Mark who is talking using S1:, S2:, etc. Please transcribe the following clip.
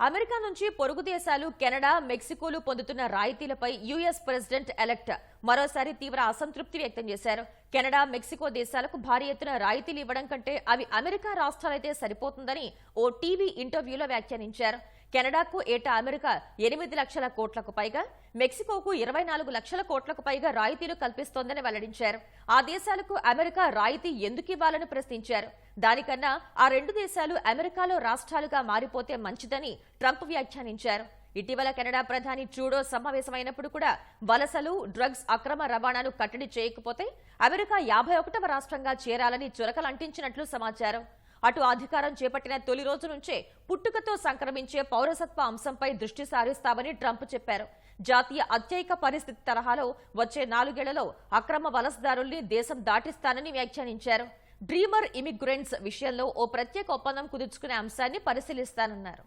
S1: America నుంచి పొరుగు దేశాలు కెనడా, మెక్సికోలు పొందుతున్న రాయితీలపై యుఎస్ ప్రెసిడెంట్ ఎలెక్ట్ మరోసారి తీవ్ర అసంతృప్తి వ్యక్తం చేశారు. కెనడా, మెక్సికో దేశాలకు భారీ ఎత్తున రాయితీలు ఇవ్వడం కంటే అవి అమెరికా రాష్ట్రాలైతే సరిపోతుందని ఓ టీవీ ఇంటర్వ్యూలో వ్యాఖ్యానించారు. కెనడాకు ఏటా అమెరికా 8 లక్షల కోట్లకు పైగా, మెక్సికోకు 24 లక్షల కోట్లకు పైగా రాయితీలు కల్పిస్తోందని వెల్లడించారు. ఆ దేశాలకు అమెరికా రాయితీ ఎందుకు ఇవ్వాలని ప్రశ్నించారు. దానికన్నా ఆ రెండు దేశాలు అమెరికాలో రాష్ట్రాలుగా మారిపోతే మంచిదని ట్రంప్ వ్యాఖ్యానించారు. ఇటీవల కెనడా ప్రధాని ట్రూడో సమావేశమైనప్పుడు కూడా వలసలు, డ్రగ్స్ అక్రమ రవాణాను కట్టడి చేయకపోతే అమెరికా 51వ రాష్ట్రంగా చేరాలని చురకలంటించినట్లు సమాచారం. అటు అధికారం చేపట్టిన తొలి రోజు నుంచే పుట్టుకతో సంక్రమించే పౌరసత్వ అంశంపై దృష్టి సారిస్తామని ట్రంప్ చెప్పారు. జాతీయ అత్యయిక పరిస్థితి తరహాలో వచ్చే 4 ఏళ్లలో అక్రమ వలసదారుల్ని దేశం దాటిస్తానని వ్యాఖ్యానించారు. డ్రీమర్ ఇమిగ్రెంట్స్ విషయంలో ఓ ప్రత్యేక ఒప్పందం కుదుర్చుకునే అంశాన్ని పరిశీలిస్తానన్నారు.